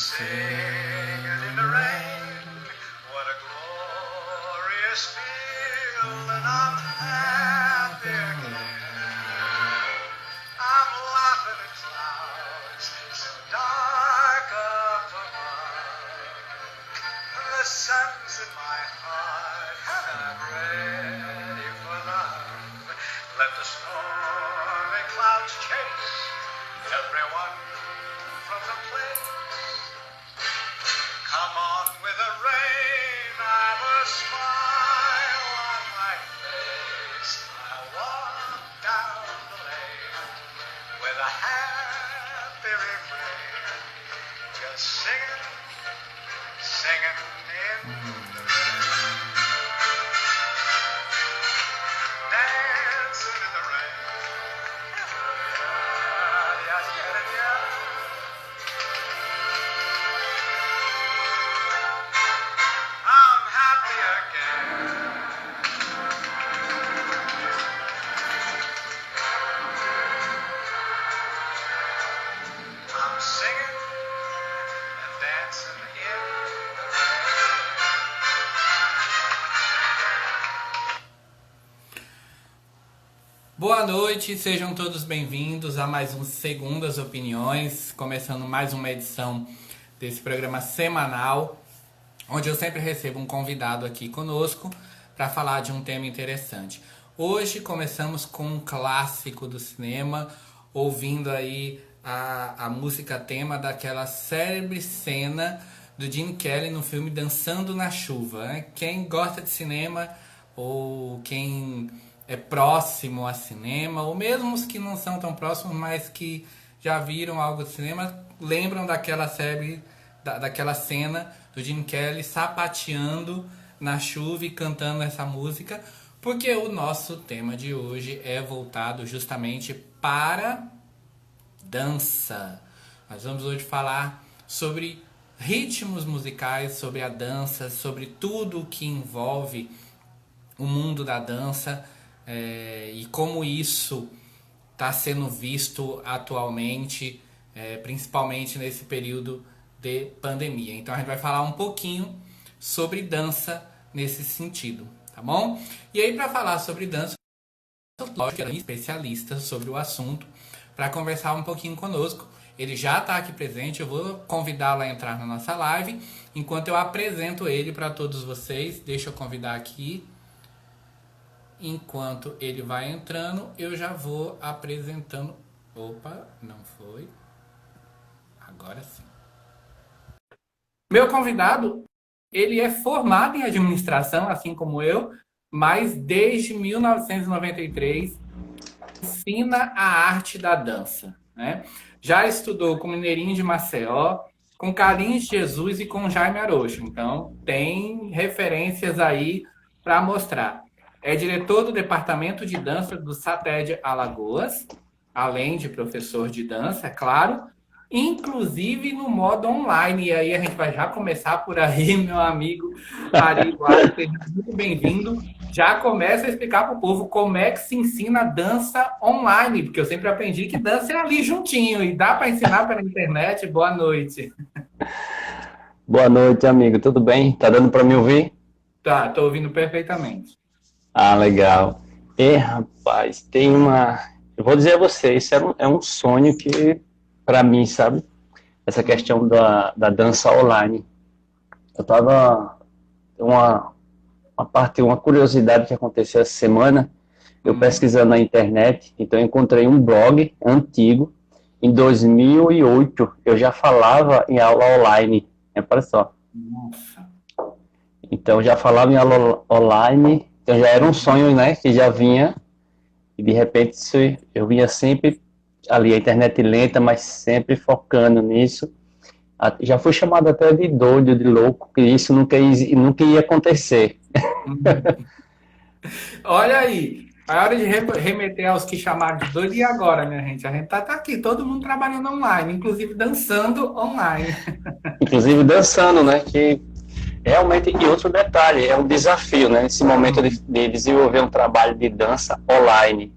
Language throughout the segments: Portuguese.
singing in the rain. What a glorious feeling, I'm happy again. I'm laughing at clouds so dark up above. The sun's in my heart and I'm ready for love. Let the stormy clouds chase everyone from the place. Come on with the rain, I've a smile on my face. I'll walk down the lane with a happy refrain, just singing, singing in the rain, dancing in the rain. I'm happy again. I'm singing and dancing in the rain. Boa noite, sejam todos bem-vindos a mais um Segundas Opiniões, começando mais uma edição desse programa semanal, onde eu sempre recebo um convidado aqui conosco para falar de um tema interessante. Hoje começamos com um clássico do cinema, ouvindo aí a música tema daquela célebre cena do Gene Kelly no filme Dançando na Chuva, né? Quem gosta de cinema ou quem é próximo a cinema, ou mesmo os que não são tão próximos, mas que já viram algo de cinema, lembram daquela série, daquela cena do Gene Kelly sapateando na chuva e cantando essa música, porque o nosso tema de hoje é voltado justamente para dança. Nós vamos hoje falar sobre ritmos musicais, sobre a dança, sobre tudo o que envolve o mundo da dança, e como isso está sendo visto atualmente, principalmente nesse período de pandemia. Então a gente vai falar um pouquinho sobre dança nesse sentido, tá bom? E aí, para falar sobre dança, lógico que é um especialista sobre o assunto para conversar um pouquinho conosco. Ele já está aqui presente, eu vou convidá-lo a entrar na nossa live enquanto eu apresento ele para todos vocês. Deixa eu convidar aqui. Enquanto ele vai entrando, eu já vou apresentando. Opa, não foi. Agora sim. Meu convidado, ele é formado em administração, assim como eu, mas desde 1993 ensina a arte da dança, né? Já estudou com Mineirinho de Maceió, com Carlinhos de Jesus e com Jaime Arocho. Então, tem referências aí para mostrar. É diretor do Departamento de Dança do SATED Alagoas, além de professor de dança, é claro, inclusive no modo online. E aí a gente vai já começar por aí, meu amigo Ari Eduardo, seja muito bem-vindo. Já começa a explicar para o povo como é que se ensina dança online, porque eu sempre aprendi que dança é ali juntinho, e dá para ensinar pela internet. Boa noite. Boa noite, amigo. Tudo bem? Tá dando para me ouvir? Tá, tô ouvindo perfeitamente. Ah, legal. E, rapaz, tem uma... Eu vou dizer a você, isso é um sonho que, para mim, sabe? Essa questão da dança online. Eu tava... Uma curiosidade que aconteceu essa semana, eu pesquisando na internet, então eu encontrei um blog antigo. Em 2008, eu já falava em aula online. Olha só. Nossa. Então, eu já falava em aula online... Então já era um sonho, né, que já vinha, e de repente eu vinha sempre ali, a internet lenta, mas sempre focando nisso. Já fui chamado até de doido, de louco, que isso nunca ia acontecer. Olha aí, a hora de remeter aos que chamaram de doido, e agora, minha gente? A gente tá aqui, todo mundo trabalhando online, inclusive dançando online. Inclusive dançando, né, que... Realmente, e outro detalhe, é um desafio, né? Nesse momento de desenvolver um trabalho de dança online.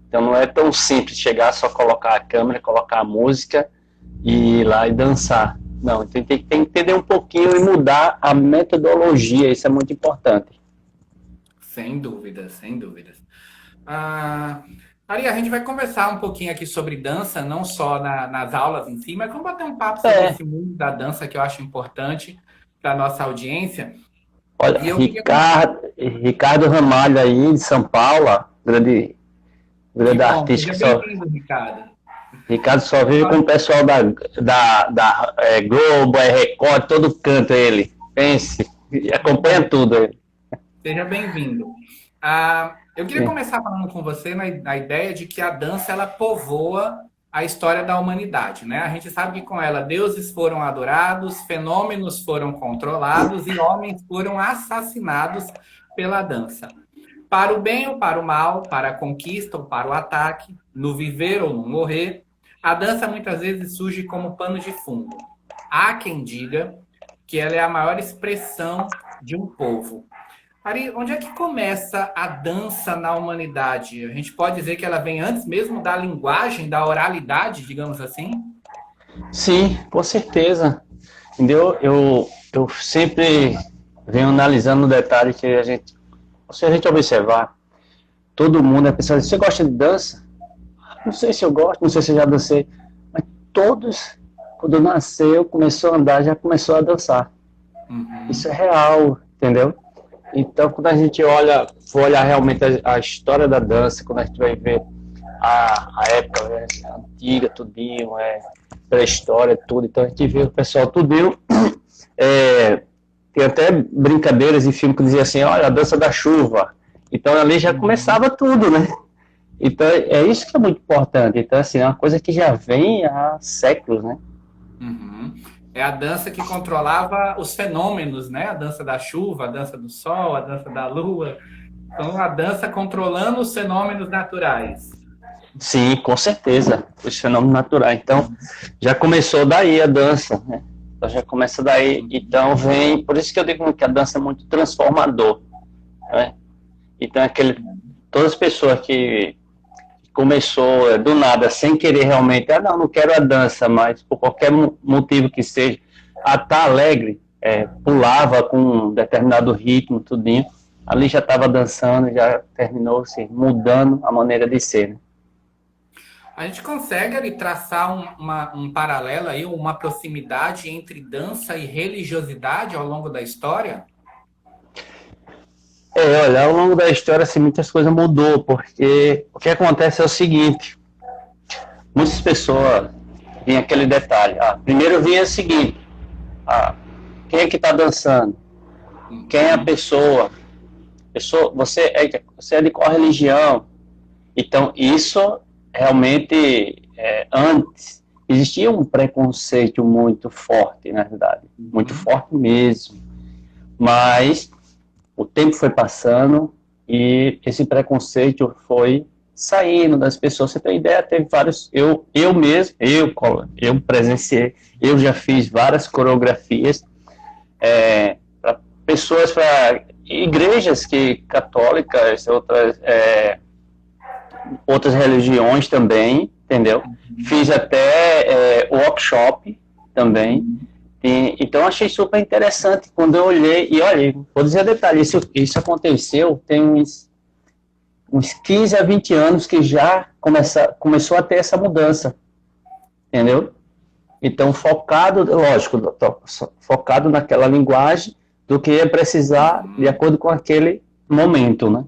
Então não é tão simples chegar, só colocar a câmera, colocar a música e ir lá e dançar. Não, então tem que entender um pouquinho e mudar a metodologia, isso é muito importante. Sem dúvidas, sem dúvidas. Ah, Ari, a gente vai conversar um pouquinho aqui sobre dança, não só nas aulas em si, mas vamos bater um papo sobre É, esse mundo da dança que eu acho importante para a nossa audiência. olha, E eu queria começar. Ricardo Ramalho aí de São Paulo, ó, Que grande bom, artista seja que só, bem-vindo, Ricardo. Ricardo só vive com o pessoal da Globo, Record, todo canto ele, pense, e Que acompanha bom, tudo ele. seja bem-vindo. Eu queria Sim, começar falando com você na ideia de que a dança ela povoa a história da humanidade, né? A gente sabe que com ela deuses foram adorados, fenômenos foram controlados e homens foram assassinados pela dança. Para o bem ou para o mal, para a conquista ou para o ataque, no viver ou no morrer, a dança muitas vezes surge como pano de fundo. Há quem diga que ela é a maior expressão de um povo. Ari, onde é que começa a dança na humanidade? A gente pode dizer que ela vem antes mesmo da linguagem, da oralidade, digamos assim? sim, com certeza. Entendeu? Eu sempre venho analisando o detalhe que se a gente observar, todo mundo é pensando, você gosta de dança? Não sei se eu gosto, não sei se eu já dancei, mas todos, quando nasceu, começou a andar, já começou a dançar. Isso é Uhum, real, entendeu? Então, quando a gente for olhar realmente a história da dança, quando a gente vai ver a época, né, antiga, tudinho, pré-história, tudo, então a gente vê o pessoal tudinho, é, tem até brincadeiras em filme que dizia assim, olha, a dança da chuva. Então ali já uhum, começava tudo, né? Então é isso que é muito importante. Então, assim, é uma coisa que já vem há séculos, né? uhum. É a dança que controlava os fenômenos, né? A dança da chuva, a dança do sol, a dança da lua. Então, a dança controlando os fenômenos naturais. Sim, com certeza. Os fenômenos naturais. Então, já começou daí a dança, né? Então, já começa daí. Então, vem. Por isso que eu digo que a dança é muito transformador, né? Então, todas as pessoas que começou do nada, sem querer realmente, não quero a dança, mas por qualquer motivo que seja, a estar alegre, pulava com um determinado ritmo, tudinho, ali já estava dançando, já terminou assim, mudando a maneira de ser, né? A gente consegue ali traçar um paralelo aí, uma proximidade entre dança e religiosidade ao longo da história? Olha, ao longo da história, assim, muitas coisas mudou, porque o que acontece é o seguinte, muitas pessoas, vinha aquele detalhe, primeiro vinha o seguinte, quem é que está dançando? Quem é a Uhum, pessoa, você é de qual religião? Então, isso realmente, antes, existia um preconceito muito forte, na verdade, muito uhum. forte mesmo, mas o tempo foi passando e esse preconceito foi saindo das pessoas. Você tem ideia, teve vários, eu mesmo, eu presenciei, eu já fiz várias coreografias para pessoas, para igrejas católicas, outras religiões também, entendeu? Fiz até workshop também. Então, achei super interessante quando eu olhei. E olha, vou dizer detalhe: isso aconteceu tem uns 15 a 20 anos que já começou a ter essa mudança, entendeu? Então, focado, lógico, focado naquela linguagem do que ia precisar de Uhum, acordo com aquele momento, né?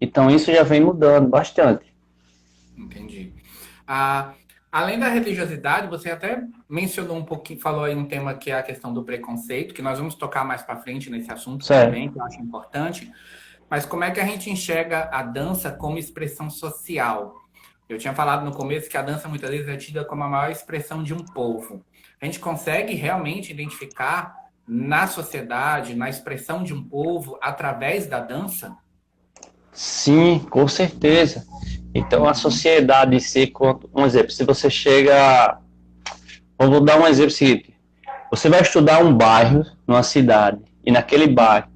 Então, isso já vem mudando bastante. entendi. Ah, além da religiosidade, você até mencionou um pouquinho, falou aí um tema que é a questão do preconceito, que nós vamos tocar mais para frente nesse assunto Certo. também, que eu acho importante. Mas como é que a gente enxerga a dança como expressão social? Eu tinha falado no começo que a dança muitas vezes é tida como a maior expressão de um povo. A gente consegue realmente identificar na sociedade, na expressão de um povo, através da dança? Sim, com certeza. Então, a Uhum, sociedade em si, um exemplo, se você chega. Vou dar um exemplo seguinte. Você vai estudar um bairro, numa cidade, e naquele bairro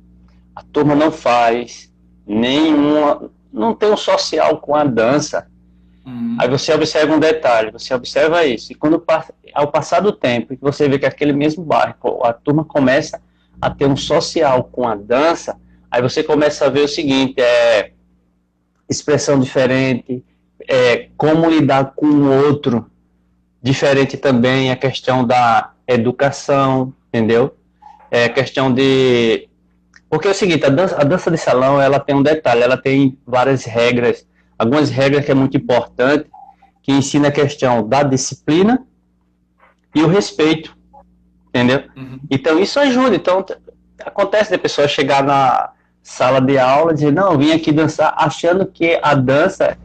a turma não faz nenhuma. Não tem um social com a dança. Uhum. Aí você observa um detalhe, você observa isso, e ao passar do tempo, que você vê que aquele mesmo bairro, a turma começa a ter um social com a dança, aí você começa a ver o seguinte, expressão diferente, como lidar com o outro, diferente também a questão da educação, entendeu? Questão de... Porque é o seguinte, a dança de salão, ela tem um detalhe, ela tem várias regras, algumas regras que é muito importante, que ensina a questão da disciplina e o respeito, entendeu? Uhum. Então isso ajuda. Então acontece da pessoa chegar na sala de aula e dizer, não, eu vim aqui dançar, achando que a dança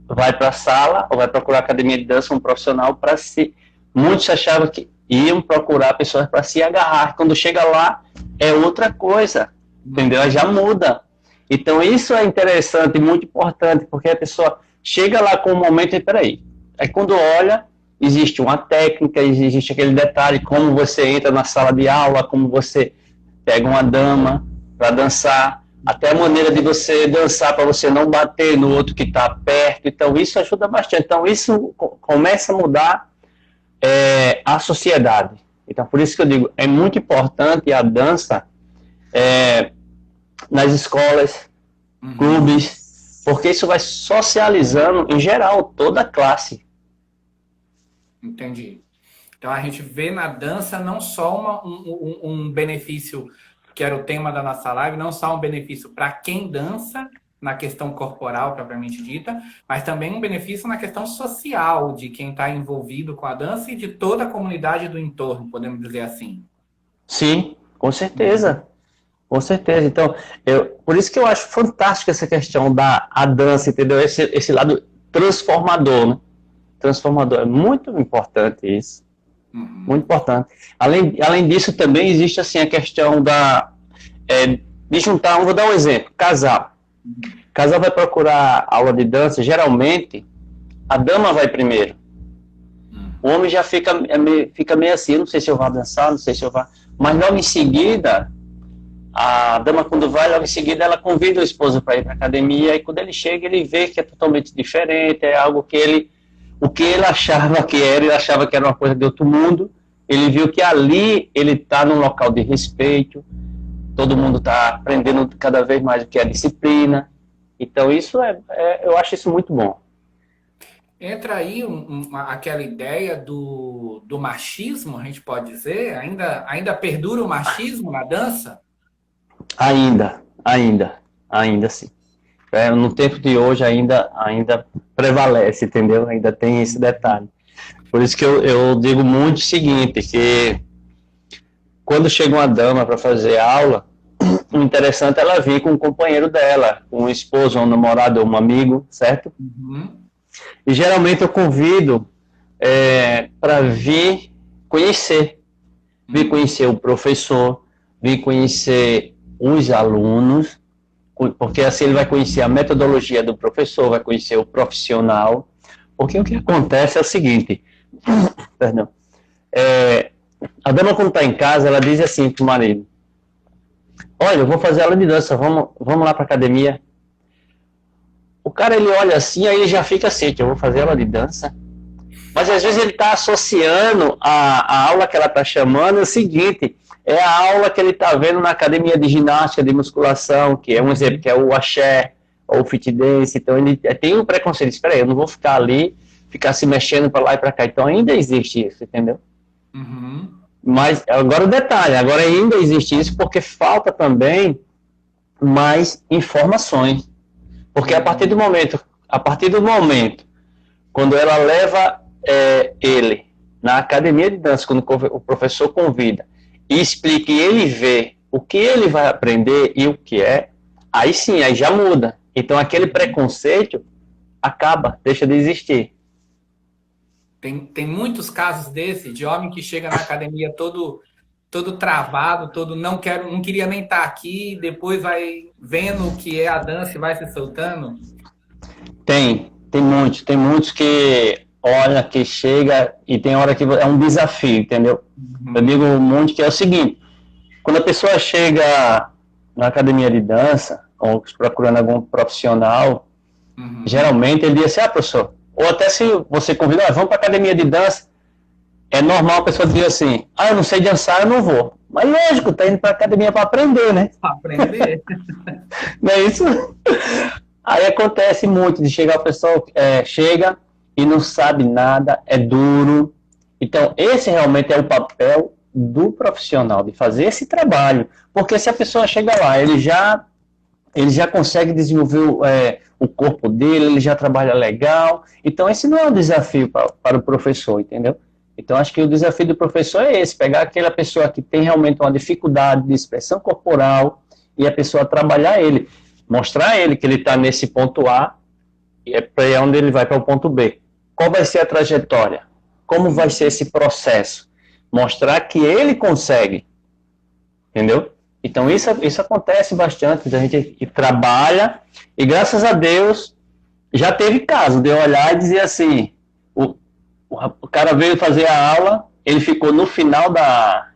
vai para a sala ou vai procurar academia de dança, um profissional para se... Muitos achavam que iam procurar pessoas para se agarrar. Quando chega lá, é outra coisa, entendeu? Aí já muda. Então isso é interessante, muito importante, porque a pessoa chega lá com um momento e peraí. Aí quando olha, existe uma técnica, existe aquele detalhe, como você entra na sala de aula, como você pega uma dama para dançar, até a maneira de você dançar para você não bater no outro que está perto. Então isso ajuda bastante. Então isso começa a mudar a sociedade. Então por isso que eu digo, é muito importante a dança nas escolas, clubes, porque isso vai socializando, em geral, toda a classe. Entendi. Então a gente vê na dança não só um benefício, que era o tema da nossa live, não só um benefício para quem dança, na questão corporal propriamente dita, mas também um benefício na questão social de quem está envolvido com a dança e de toda a comunidade do entorno, podemos dizer assim. Sim, com certeza. Com certeza. Então, por isso que eu acho fantástico essa questão da dança, entendeu? Esse lado transformador, né? Transformador. É muito importante isso. Muito importante. Além disso, também existe assim, a questão de juntar, vou dar um exemplo, casal. Casal vai procurar aula de dança, geralmente, a dama vai primeiro. O homem já fica meio assim, não sei se eu vou dançar, não sei se eu vou... Mas logo em seguida, a dama quando vai, logo em seguida ela convida o esposo para ir para a academia, e quando ele chega, ele vê que é totalmente diferente, é algo que o que ele achava que era, ele achava que era uma coisa de outro mundo, ele viu que ali ele está num local de respeito, todo mundo está aprendendo cada vez mais o que é disciplina, então isso eu acho isso muito bom. Entra aí aquela ideia do machismo, a gente pode dizer? Ainda perdura o machismo na dança? Ainda sim. No tempo de hoje ainda prevalece, entendeu? Ainda tem esse detalhe. Por isso que eu digo muito o seguinte, que quando chega uma dama para fazer aula, o interessante é ela vir com um companheiro dela, um esposo, um namorado, um amigo, certo? Uhum. E geralmente eu convido para vir conhecer o professor, vir conhecer os alunos, porque assim ele vai conhecer a metodologia do professor, vai conhecer o profissional, porque o que acontece é o seguinte, perdão, a dama quando está em casa, ela diz assim para o marido, olha, eu vou fazer aula de dança, vamos lá para a academia. O cara, ele olha assim, aí ele já fica assim, que eu vou fazer aula de dança. Mas às vezes ele está associando a aula que ela está chamando é o seguinte, é a aula que ele está vendo na academia de ginástica, de musculação, que é um exemplo, que é o axé, ou o fit dance. Então ele tem um preconceito, espera aí, eu não vou ficar ali, ficar se mexendo para lá e para cá. Então ainda existe isso, entendeu? Uhum. Mas agora o detalhe, agora ainda existe isso porque falta também mais informações. Porque a partir do momento, quando ela leva ele na academia de dança, quando o professor convida, e explica e ele vê o que ele vai aprender e o que aí sim, aí já muda. Então aquele preconceito acaba, deixa de existir. Tem muitos casos desse, de homem que chega na academia todo travado, não queria nem estar aqui, depois vai vendo o que é a dança e vai se soltando? Tem muitos que olha, que chega e tem hora que é um desafio, entendeu? Eu digo muito que é o seguinte, quando a pessoa chega na academia de dança, ou procurando algum profissional, Uhum. Geralmente ele diz assim, professor, ou até se você convida, vamos para academia de dança, é normal a pessoa dizer assim, eu não sei dançar, eu não vou. Mas lógico, tá indo para academia para aprender, né? Aprender. Não é isso? Aí acontece muito de chegar a pessoa, chega e não sabe nada, é duro. Então, esse realmente é o papel do profissional, de fazer esse trabalho. Porque se a pessoa chega lá, ele já consegue desenvolver o corpo dele, ele já trabalha legal. Então, esse não é um desafio para o professor, entendeu? Então, acho que o desafio do professor é esse, pegar aquela pessoa que tem realmente uma dificuldade de expressão corporal e a pessoa trabalhar ele, mostrar a ele que ele está nesse ponto A e é para onde ele vai para o ponto B. Qual vai ser a trajetória? Como vai ser esse processo? Mostrar que ele consegue, entendeu? Então, isso acontece bastante, a gente que trabalha, e graças a Deus, já teve caso de eu olhar e dizer assim, o cara veio fazer a aula, ele ficou no final da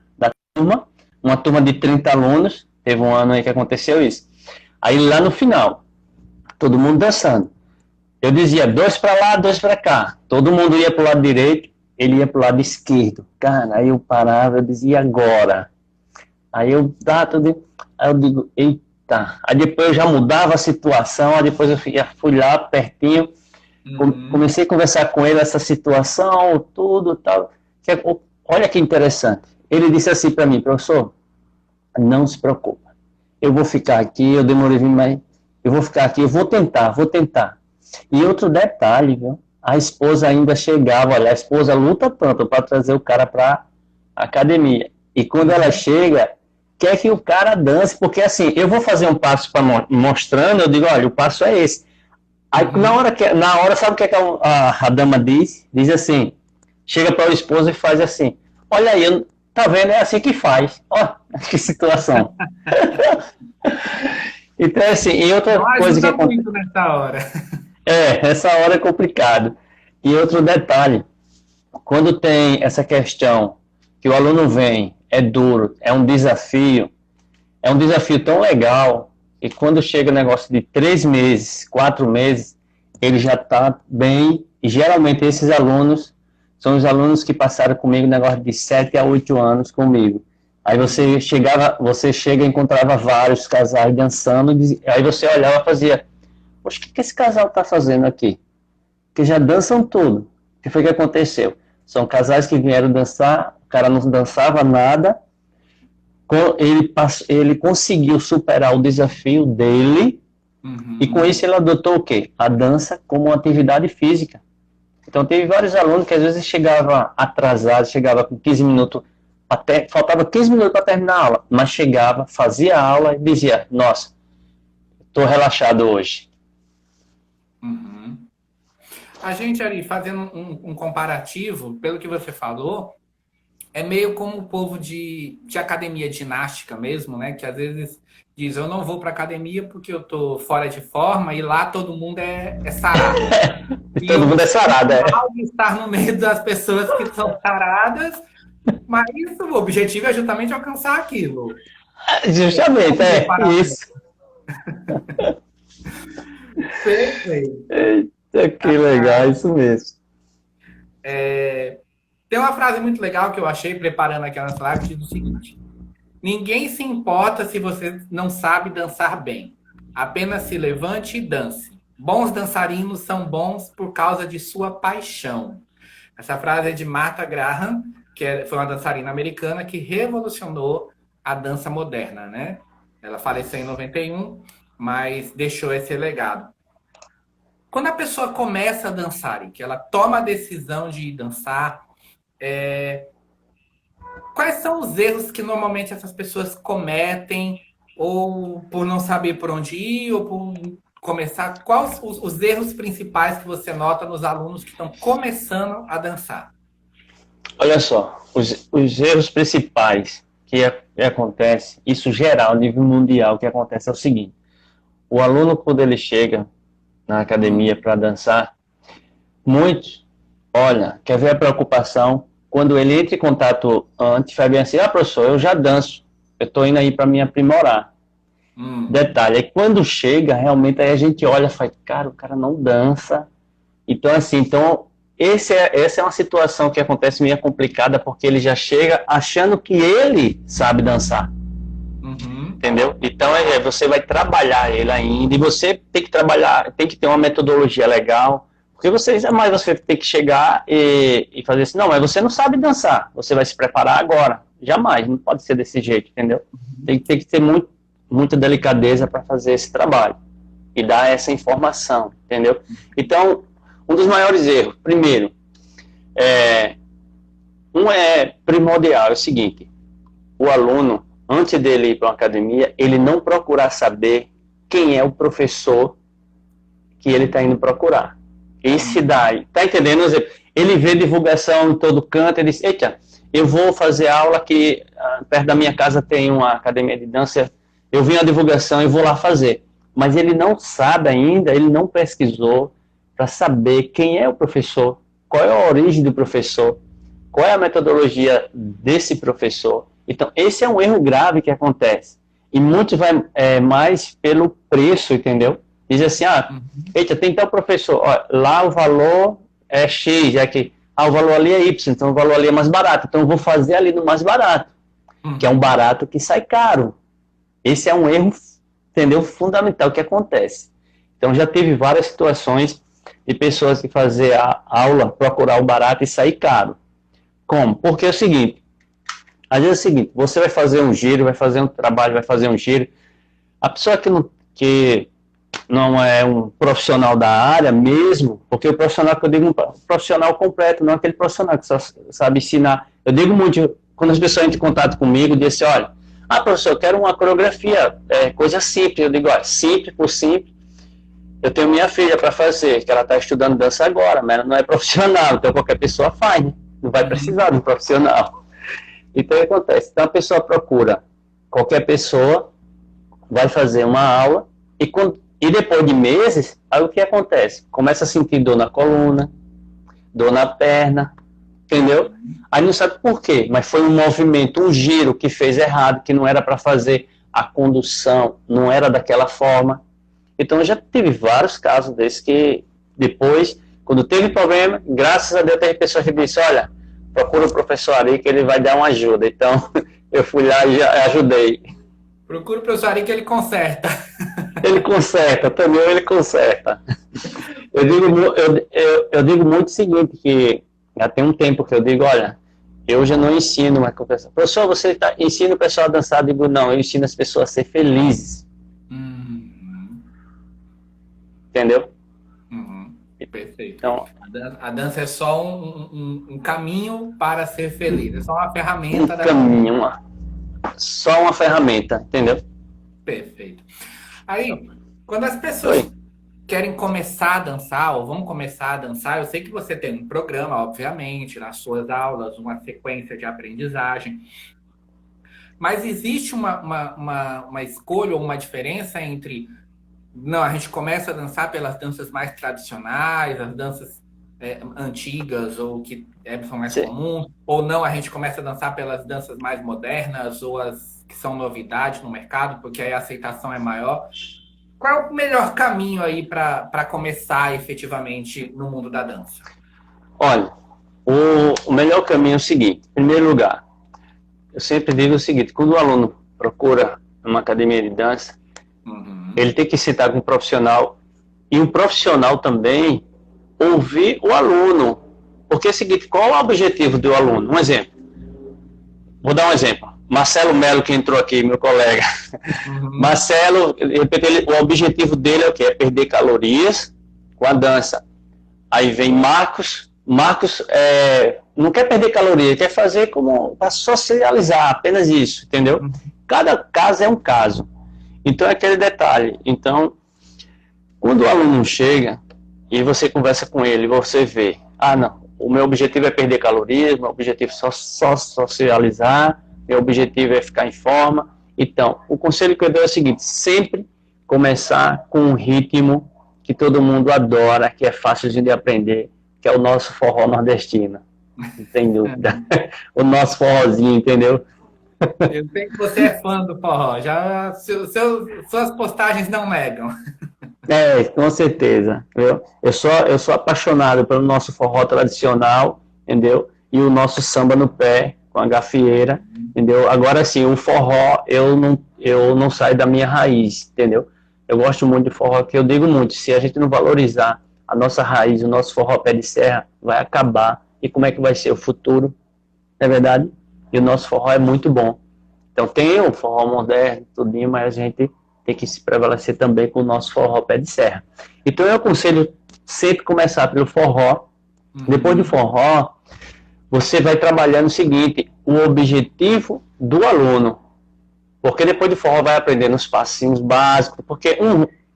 turma, uma turma de 30 alunos, teve um ano aí que aconteceu isso. Aí lá no final, todo mundo dançando. Eu dizia, 2 para lá, 2 para cá. Todo mundo ia para o lado direito, ele ia para o lado esquerdo. Cara, aí eu parava, eu dizia, agora? Aí eu, aí eu digo, eita. Aí depois eu já mudava a situação, aí depois eu fui lá pertinho, Uhum. comecei a conversar com ele essa situação, tudo, tal. Olha que interessante. Ele disse assim para mim, professor, não se preocupa. Eu vou ficar aqui, eu demorei, mas eu vou ficar aqui, eu vou tentar, vou tentar. E outro detalhe, viu? A esposa ainda chegava, olha, a esposa luta tanto para trazer o cara para academia. E quando ela Uhum. chega, quer que o cara dance, porque assim, eu vou fazer um passo para mostrando, eu digo, olha, o passo é esse. Aí Uhum. na hora sabe o que, é que a dama diz? Diz assim, chega para o esposo e faz assim, olha aí, tá vendo? É assim que faz. Ó, que situação. Então, assim, e outra Não coisa que ajuda acontece, muito nessa hora. essa hora é complicado. E outro detalhe, quando tem essa questão que o aluno vem, é duro, é um desafio tão legal, e quando chega o negócio de 3 meses, 4 meses, ele já está bem, e geralmente esses alunos são os alunos que passaram comigo negócio de 7 a 8 anos comigo. Aí você chega e encontrava vários casais dançando, aí você olhava e fazia, poxa, o que esse casal está fazendo aqui? Que já dançam tudo. O que foi que aconteceu? São casais que vieram dançar, o cara não dançava nada, ele conseguiu superar o desafio dele, e com Uhum. isso ele adotou o quê? A dança como uma atividade física. Então teve vários alunos que às vezes chegava atrasado, chegava com 15 minutos, até, faltava 15 minutos para terminar a aula, mas chegava, fazia a aula e dizia, nossa, estou relaxado hoje. Uhum. A gente ali fazendo um comparativo, pelo que você falou, é meio como o povo de academia de ginástica mesmo, né? Que às vezes diz, eu não vou para academia porque eu tô fora de forma e lá todo mundo é sarado. E E todo eu mundo é sinto sarado, é. mal de estar no meio das pessoas que são saradas, mas isso, o objetivo é justamente alcançar aquilo. Justamente, Vamos ver é para isso. perfeito. Eita, que legal, isso mesmo. Tem uma frase muito legal que eu achei preparando aquela live que diz o seguinte: ninguém se importa se você não sabe dançar bem. Apenas se levante e dance. Bons dançarinos são bons por causa de sua paixão. Essa frase é de Martha Graham, foi uma dançarina americana que revolucionou a dança moderna, né? Ela faleceu em 91, mas deixou esse legado. Quando a pessoa começa a dançar e que ela toma a decisão de dançar, quais são os erros que normalmente essas pessoas cometem, ou por não saber por onde ir, ou por começar? Quais os erros principais que você nota nos alunos que estão começando a dançar? Olha só, os erros principais que acontece, isso geral, nível mundial, que acontece é o seguinte: o aluno, quando ele chega na academia para dançar, muitos, olha, quer ver a preocupação? Quando ele entra em contato antes, vai bem assim, professor, eu já danço, eu estou indo aí para me aprimorar. Detalhe, aí quando chega, realmente aí a gente olha e fala, cara, o cara não dança. Então, assim, essa é uma situação que acontece meio complicada, porque ele já chega achando que ele sabe dançar. Entendeu? Então, você vai trabalhar ele ainda, e você tem que trabalhar, tem que ter uma metodologia legal, porque você jamais você tem que chegar e fazer assim, não, mas você não sabe dançar, você vai se preparar agora. Jamais, não pode ser desse jeito, entendeu? Tem que ter muita delicadeza para fazer esse trabalho e dar essa informação, entendeu? Então, um dos maiores erros, primeiro, é primordial, é o seguinte, o aluno, antes dele ir para uma academia, ele não procurar saber quem é o professor que ele está indo procurar. Esse daí, tá entendendo? Ele vê divulgação em todo canto, ele diz, eita, eu vou fazer aula que perto da minha casa tem uma academia de dança, eu vi a divulgação e vou lá fazer. Mas ele não sabe ainda, ele não pesquisou para saber quem é o professor, qual é a origem do professor, qual é a metodologia desse professor. Então, esse é um erro grave que acontece. E muitos vai mais pelo preço, entendeu? Diz assim, eita, tem tal professor, ó, lá o valor é X, é que o valor ali é Y, então o valor ali é mais barato, então eu vou fazer ali no mais barato, que é um barato que sai caro. Esse é um erro, entendeu, fundamental que acontece. Então já teve várias situações de pessoas que fazer a aula, procurar o barato e sair caro. Como? Porque é o seguinte, às vezes é o seguinte, você vai fazer um giro, vai fazer um trabalho, vai fazer um giro, a pessoa que não é um profissional da área mesmo, porque o profissional que eu digo, um profissional completo, não aquele profissional que só sabe ensinar. Eu digo muito, quando as pessoas entram em contato comigo, dizem assim, olha, professor, eu quero uma coreografia, coisa simples. Eu digo, olha, simples por simples, eu tenho minha filha para fazer, que ela está estudando dança agora, mas ela não é profissional, então qualquer pessoa faz, né? Não vai precisar de um profissional. Então, o que acontece? Então, a pessoa procura, qualquer pessoa vai fazer uma aula, e depois de meses, aí o que acontece? Começa a sentir dor na coluna, dor na perna, entendeu? Aí não sabe por quê, mas foi um movimento, um giro que fez errado, que não era para fazer, a condução não era daquela forma. Então eu já tive vários casos desses que depois, quando teve problema, graças a Deus teve pessoas que disse, olha, procura o professor Ari que ele vai dar uma ajuda. Então eu fui lá e já ajudei. Procura o professor Ari que ele conserta. Ele conserta, também ele conserta. Eu digo muito o seguinte, que já tem um tempo que eu digo, olha, eu já não ensino mais com o pessoal. Professor, você ensina o pessoal a dançar? Eu digo, não, eu ensino as pessoas a ser felizes. Entendeu? Perfeito. Então, A dança é só um caminho para ser feliz, é só uma ferramenta. Só uma ferramenta, entendeu? Perfeito. Aí, quando as pessoas querem começar a dançar, ou vão começar a dançar, eu sei que você tem um programa, obviamente, nas suas aulas, uma sequência de aprendizagem, mas existe uma escolha ou uma diferença entre, não, a gente começa a dançar pelas danças mais tradicionais, as danças antigas, ou que são mais comuns, ou não, a gente começa a dançar pelas danças mais modernas, ou as que são novidades no mercado, porque aí a aceitação é maior. Qual é o melhor caminho aí para começar efetivamente no mundo da dança? Olha, o melhor caminho é o seguinte, em primeiro lugar, eu sempre digo o seguinte, quando o aluno procura uma academia de dança, ele tem que sentar com um profissional, e um profissional também ouvir o aluno, porque é o seguinte, qual é o objetivo do aluno? Um exemplo, vou dar um exemplo, Marcelo Melo, que entrou aqui, meu colega. Marcelo, o objetivo dele é o quê? É perder calorias com a dança. Aí vem Marcos não quer perder calorias, quer fazer como para socializar, apenas isso, entendeu? Cada caso é um caso. Então é aquele detalhe. Então, quando o aluno chega e você conversa com ele, você vê, não, o meu objetivo é perder calorias, meu objetivo é só socializar, meu objetivo é ficar em forma. Então, o conselho que eu dou é o seguinte, sempre começar com um ritmo que todo mundo adora, que é fácil de aprender, que é o nosso forró nordestino. Não tem dúvida. O nosso forrozinho, entendeu? Eu sei que você é fã do forró. Já, suas postagens não negam. É, com certeza. Eu sou apaixonado pelo nosso forró tradicional, entendeu? E o nosso samba no pé, com a gafieira, entendeu? Agora sim, o forró, eu não saio da minha raiz, entendeu? Eu gosto muito de forró, que eu digo muito, se a gente não valorizar a nossa raiz, o nosso forró pé de serra, vai acabar. E como é que vai ser o futuro? Não é verdade? E o nosso forró é muito bom. Então tem o forró moderno, tudinho, mas a gente tem que se prevalecer também com o nosso forró pé de serra. Então eu aconselho sempre começar pelo forró. Depois do Uhum. forró, você vai trabalhando o seguinte, o objetivo do aluno. Porque depois do forró vai aprendendo os passinhos básicos, porque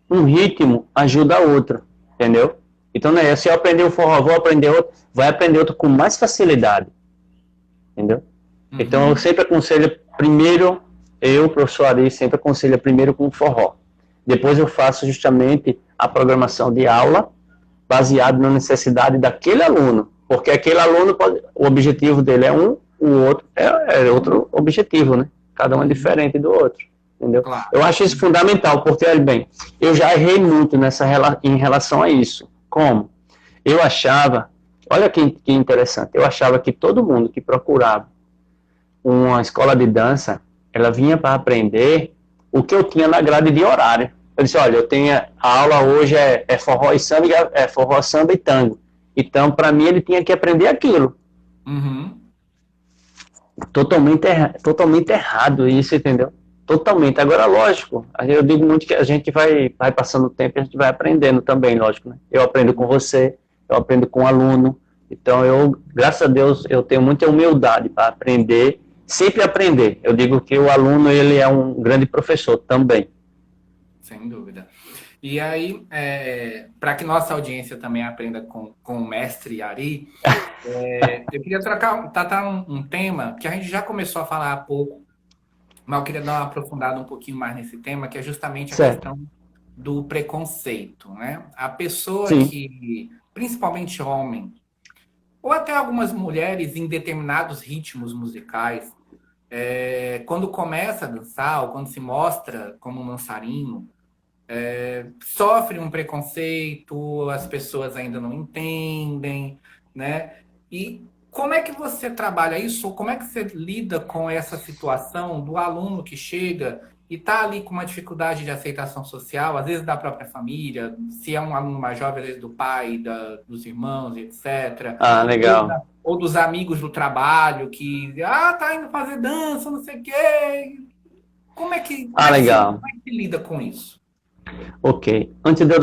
um ritmo ajuda a outro, entendeu? Então não é se eu aprender o forró, vou aprender outro, vai aprender outro com mais facilidade, entendeu? Então eu Uhum. sempre aconselho primeiro, eu, professor Ari, sempre aconselho primeiro com o forró. Depois eu faço justamente a programação de aula baseado na necessidade daquele aluno, porque aquele aluno pode, o objetivo dele é um, o outro é outro objetivo, né? Cada um é Uhum. diferente do outro, entendeu? Claro. Eu acho isso fundamental, porque, olha bem, eu já errei muito em relação a isso. Como? Eu achava, olha que interessante, eu achava que todo mundo que procurava uma escola de dança, ela vinha para aprender o que eu tinha na grade de horário. Eu disse, olha, eu tenho a aula hoje é forró e samba, é forró, samba e tango. Então, para mim, ele tinha que aprender aquilo. Uhum. Totalmente errado isso, entendeu? Totalmente. Agora, lógico, eu digo muito que a gente vai passando o tempo e a gente vai aprendendo também, lógico, né? Eu aprendo com você, eu aprendo com o aluno. Então, graças a Deus, eu tenho muita humildade para aprender, sempre aprender. Eu digo que o aluno, ele é um grande professor também. Sem dúvida. E aí, para que nossa audiência também aprenda com o mestre Ari, eu queria tratar um tema que a gente já começou a falar há pouco, mas eu queria dar uma aprofundada um pouquinho mais nesse tema, que é justamente a Certo. questão do preconceito, né? A pessoa Sim. que, principalmente homem, ou até algumas mulheres em determinados ritmos musicais, quando começa a dançar, ou quando se mostra como um dançarino, sofre um preconceito, as pessoas ainda não entendem, né? E como é que você trabalha isso? Ou como é que você lida com essa situação do aluno que chega e está ali com uma dificuldade de aceitação social, às vezes da própria família, se é um aluno mais jovem, às vezes do pai, dos irmãos, etc. Ah, Ou, legal. ou dos amigos do trabalho que, tá indo fazer dança, não sei o quê. Ah, legal. Como é que se lida com isso? Ok. Antes de eu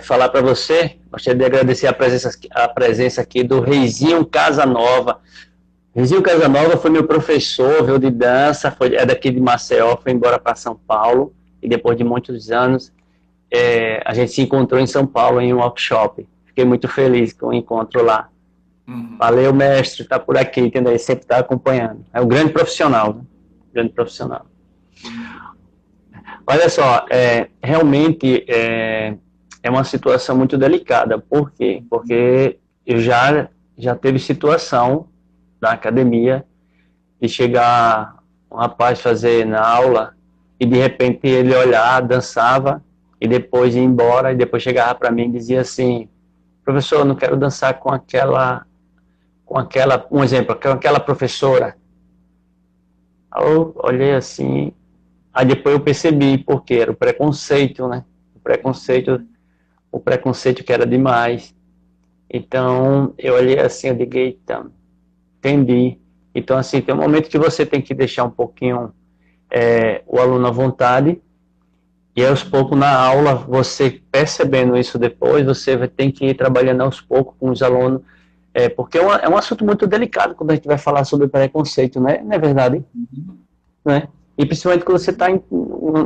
falar para você, gostaria de agradecer a presença aqui do Reizinho Casanova. Reizinho Casanova foi meu professor, viu, de dança, é daqui de Maceió, foi embora para São Paulo, e depois de muitos anos, a gente se encontrou em São Paulo em um workshop. Fiquei muito feliz com o encontro lá. Uhum. Valeu, mestre, está por aqui, entendeu? Ele sempre está acompanhando. É um grande profissional, né? Grande profissional. Olha só, realmente é uma situação muito delicada. Por quê? Porque eu já teve situação na academia de chegar um rapaz fazer na aula e de repente ele olhar, dançava e depois ir embora e depois chegava para mim e dizia assim, professor, eu não quero dançar um exemplo, com aquela professora. Aí eu olhei assim, aí depois eu percebi porque era o preconceito, né? O preconceito que era demais. Então, eu olhei assim, eu digo, eita, entendi. Então, assim, tem um momento que você tem que deixar um pouquinho o aluno à vontade, e aos poucos na aula, você percebendo isso depois, você tem que ir trabalhando aos poucos com os alunos, porque é um assunto muito delicado quando a gente vai falar sobre preconceito, né? Não é verdade? Né? E principalmente quando você está em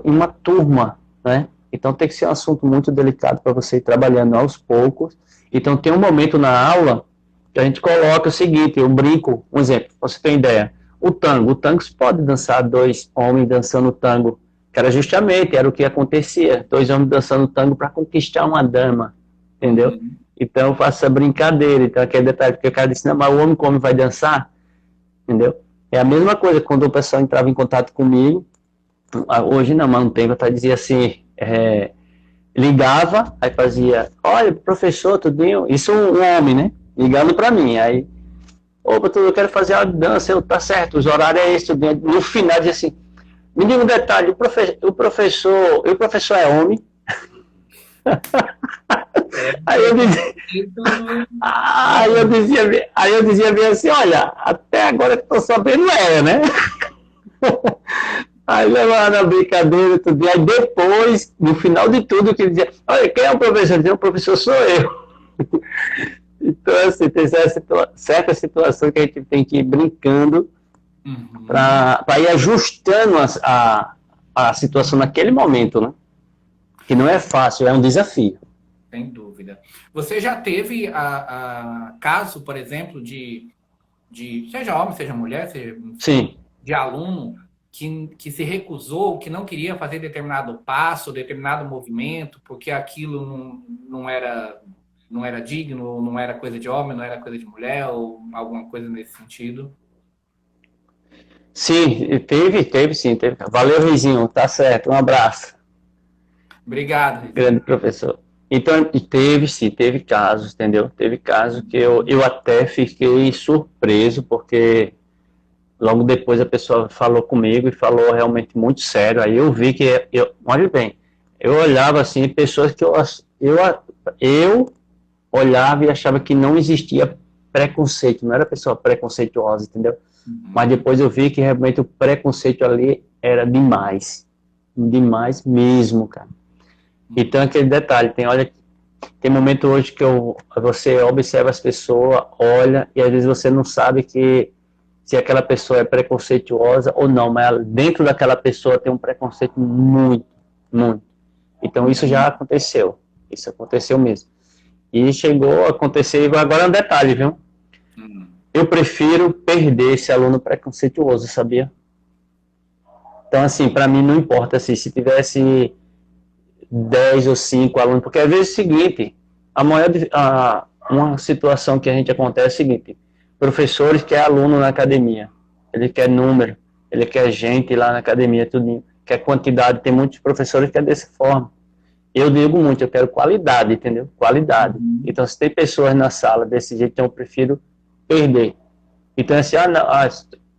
uma turma, né? Então tem que ser um assunto muito delicado para você ir trabalhando aos poucos. Então tem um momento na aula que a gente coloca o seguinte, eu brinco, um exemplo, pra você ter ideia, o tango se pode dançar dois homens dançando tango, que era justamente, era o que acontecia, dois homens dançando tango para conquistar uma dama, entendeu? Uhum. Então eu faço essa brincadeira, então aquele detalhe, porque o cara disse, não, mas o homem como vai dançar? Entendeu? É a mesma coisa quando o pessoal entrava em contato comigo, hoje não, mas um tempo eu dizia assim, ligava, aí fazia, olha, professor, tudinho, isso um homem, né? Ligando pra mim, aí, opa, eu quero fazer aula de dança, eu, tá certo, os horários é esse, tudinho. No final dizia assim, me diga um detalhe, o professor é homem? É, Aí eu dizia, isso aí eu dizia bem assim, olha, até agora que eu tô sabendo né? Aí levava na brincadeira e tudo. E aí depois, no final de tudo, que ele dizia, olha, quem é o professor? Ele dizia, o professor sou eu. Então, assim, tem certa situação que a gente tem que ir brincando Uhum. para ir ajustando a situação naquele momento, né? Que não é fácil, é um desafio. Sem dúvida. Você já teve caso, por exemplo, de seja homem, seja mulher, seja, enfim, Sim, de aluno que se recusou, que não queria fazer determinado passo, determinado movimento, porque aquilo não era digno, não era coisa de homem, não era coisa de mulher, ou alguma coisa nesse sentido? sim, teve sim, teve. Valeu, Rizinho, tá certo, um abraço. Obrigado, Rizinho. Grande professor. Então, teve sim, teve casos, entendeu? Teve casos que eu até fiquei surpreso, porque logo depois a pessoa falou comigo e falou realmente muito sério. Aí eu vi que, olha bem, eu olhava assim, pessoas que eu olhava e achava que não existia preconceito, não era pessoa preconceituosa, entendeu? Mas Uhum. depois eu vi que realmente o preconceito ali era demais. Demais mesmo, cara. Então, aquele detalhe, olha, tem momento hoje que você observa as pessoas, olha, e às vezes você não sabe que se aquela pessoa é preconceituosa ou não, mas dentro daquela pessoa tem um preconceito muito, muito. Então, isso já aconteceu. Isso aconteceu mesmo. E chegou a acontecer, agora é um detalhe, viu? Uhum. Eu prefiro perder esse aluno preconceituoso, sabia? Então, assim, para mim não importa assim, se tivesse 10 ou 5 alunos, porque às vezes é o seguinte, uma situação que a gente acontece é o seguinte, professores quer aluno na academia, ele quer número, ele quer gente lá na academia, tudo, quer quantidade, tem muitos professores que é dessa forma. Eu digo muito, eu quero qualidade, entendeu? Qualidade. Uhum. Então, se tem pessoas na sala desse jeito, então eu prefiro perder. Então, assim, não,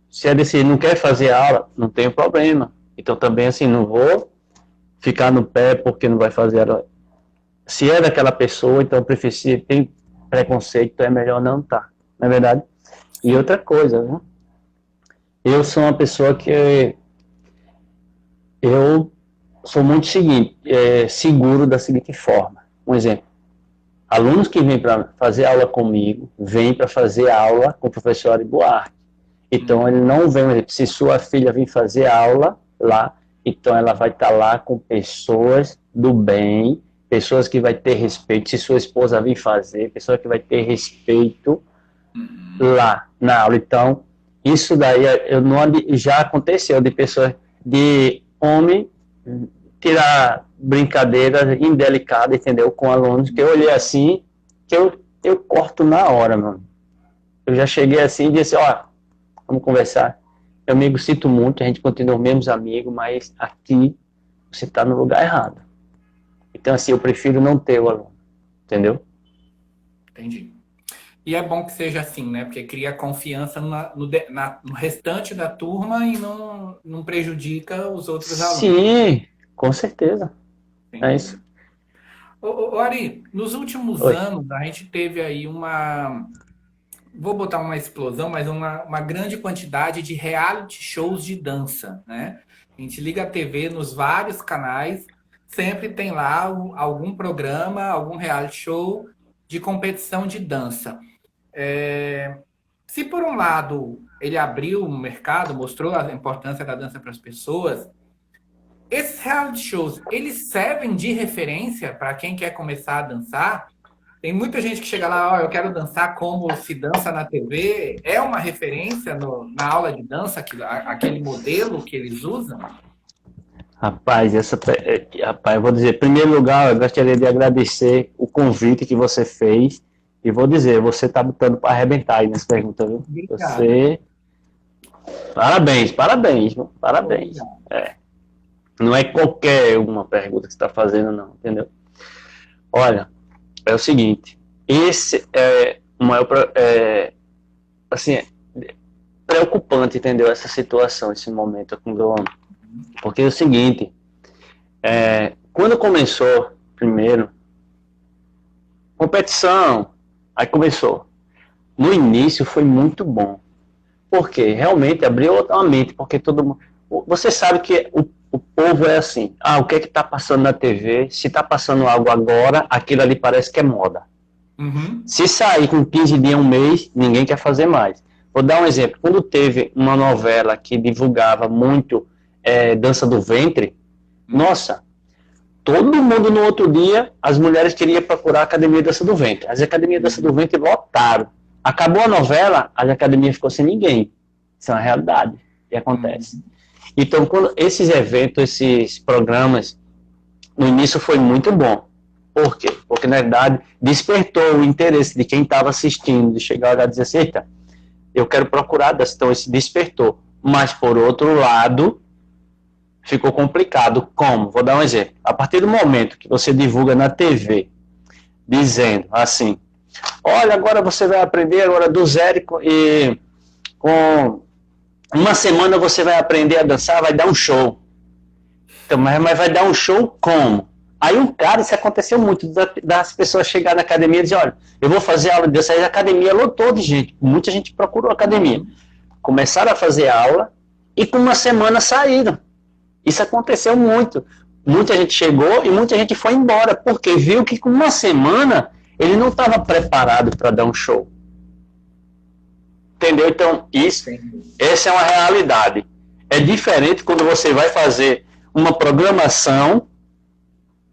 se é desse não quer fazer aula, não tem problema. Então, também, assim, não vou ficar no pé porque não vai fazer aula. Se é daquela pessoa, então se tem preconceito, então é melhor não estar. Não é verdade? E Sim. outra coisa, viu? Eu sou uma pessoa que eu sou muito seguro da seguinte forma. Um exemplo. Alunos que vêm para fazer aula comigo, vêm para fazer aula com o professor Ari Buarque. Então, ele Uhum. não vem, se sua filha vir fazer aula lá, então ela vai estar lá com pessoas do bem, pessoas que vai ter respeito. Se sua esposa vir fazer, pessoa que vai ter respeito Uhum. lá na aula. Então, isso daí eu não, já aconteceu de pessoas, de homem tirar brincadeira indelicada, entendeu? Com alunos, que eu olhei assim, que eu corto na hora, mano. Eu já cheguei assim e disse, ó, vamos conversar. Meu amigo, sinto muito, a gente continua os mesmos amigos, mas aqui você está no lugar errado. Então, assim, eu prefiro não ter o aluno, entendeu? Entendi. E é bom que seja assim, né? Porque cria confiança no restante da turma e não prejudica os outros alunos. Sim, com certeza. Sem É isso. dúvida. Ô, Ari, nos últimos Oi. anos a gente teve aí vou botar uma explosão, mas uma grande quantidade de reality shows de dança, né? A gente liga a TV nos vários canais, sempre tem lá algum programa, algum reality show de competição de dança. Se por um lado ele abriu o mercado, mostrou a importância da dança para as pessoas, esses reality shows, eles servem de referência para quem quer começar a dançar? Tem muita gente que chega lá, ó, eu quero dançar como se dança na TV. É uma referência na aula de dança, aquele modelo que eles usam? Rapaz, rapaz, eu vou dizer, em primeiro lugar, eu gostaria de agradecer o convite que você fez e vou dizer, você está botando para arrebentar aí nessa pergunta, viu? Obrigado. Você Parabéns, parabéns, viu? Parabéns. É. Não é qualquer uma pergunta que você está fazendo, não, entendeu? Olha, é o seguinte, esse é o maior, assim, preocupante, entendeu? Essa situação, esse momento com o meu aluno. Porque é o seguinte, quando começou, primeiro, competição, aí começou. No início foi muito bom. Porque realmente abriu a mente, porque todo mundo. Você sabe que o povo é assim. Ah, o que está passando na TV? Se está passando algo agora, aquilo ali parece que é moda. Uhum. Se sair com 15 dias, um mês, ninguém quer fazer mais. Vou dar um exemplo. Quando teve uma novela que divulgava muito dança do ventre, nossa, todo mundo no outro dia, as mulheres queriam procurar a Academia Dança do Ventre. As Academias Dança do Ventre lotaram. Acabou a novela, as academias ficou sem ninguém. Isso é uma realidade que acontece. Então, quando esses eventos, esses programas, no início foi muito bom. Por quê? Porque, na verdade, despertou o interesse de quem estava assistindo, de chegar lá e dizer assim, eita, eu quero procurar, então isso despertou. Mas, por outro lado, ficou complicado. Como? Vou dar um exemplo. A partir do momento que você divulga na TV, dizendo assim, olha, agora você vai aprender agora do zero e com uma semana você vai aprender a dançar, vai dar um show. Então, mas vai dar um show como? Aí um cara, isso aconteceu muito, das pessoas chegarem na academia e dizer, olha, eu vou fazer aula de dança, aí a academia lotou de gente, muita gente procurou a academia. Começaram a fazer aula e com uma semana saíram. Isso aconteceu muito. Muita gente chegou e muita gente foi embora, porque viu que com uma semana ele não estava preparado para dar um show. Entendeu? Então, essa é uma realidade. É diferente quando você vai fazer uma programação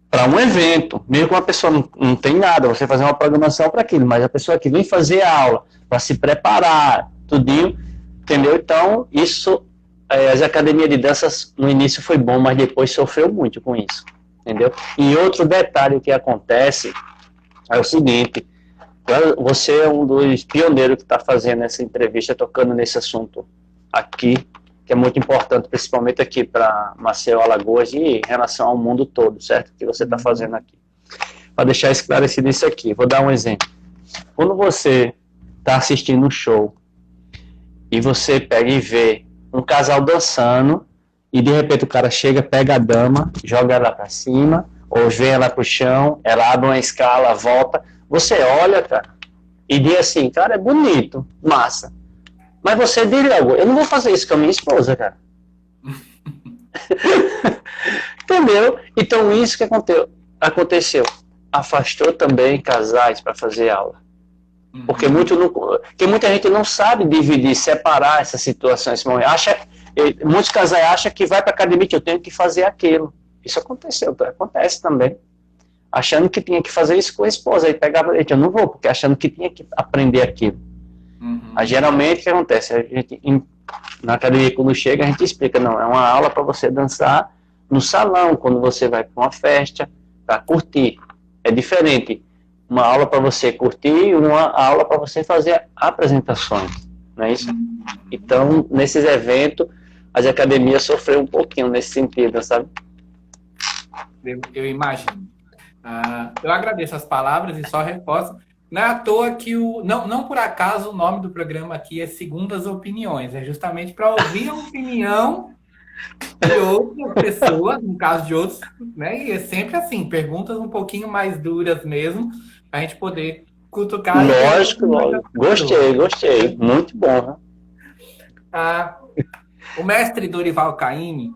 para um evento, mesmo que uma pessoa não tem nada, você fazer uma programação para aquilo, mas a pessoa que vem fazer a aula, para se preparar, tudinho, entendeu? Então, isso, as academias de danças no início foi bom, mas depois sofreu muito com isso, entendeu? E outro detalhe que acontece é o seguinte, você é um dos pioneiros que está fazendo essa entrevista, tocando nesse assunto aqui, que é muito importante, principalmente aqui para Maceió, Alagoas e em relação ao mundo todo, certo? Que você está fazendo aqui. Para deixar esclarecido isso aqui, vou dar um exemplo. Quando você está assistindo um show e você pega e vê um casal dançando e de repente o cara chega, pega a dama, joga ela para cima, ou vem ela para o chão, ela abre uma escala, volta, você olha, cara, e diz assim, cara, é bonito, massa. Mas você diria, eu não vou fazer isso com a minha esposa, cara. Entendeu? Então isso que aconteceu. Afastou também casais para fazer aula. Porque muita gente não sabe dividir, separar essa situação, esse momento. Muitos casais acham que vai para a academia que eu tenho que fazer aquilo. Isso acontece também. Achando que tinha que fazer isso com a esposa. Aí pegava leite, eu não vou, porque achando que tinha que aprender aquilo. Aí, geralmente, o que acontece? A gente, na academia, quando chega, a gente explica, não, é uma aula para você dançar no salão, quando você vai para uma festa, para curtir. É diferente. Uma aula para você curtir e uma aula para você fazer apresentações. Não é isso? Então, nesses eventos, as academias sofreram um pouquinho nesse sentido, sabe? Eu imagino. Eu agradeço as palavras e só reforço. Não é à toa que não por acaso o nome do programa aqui é Segundas Opiniões. É justamente para ouvir a opinião de outras pessoas, no caso de outros, né? E é sempre assim, perguntas um pouquinho mais duras mesmo, para a gente poder cutucar. Lógico. Gostei. Muito bom. Né? O mestre Dorival Caymmi,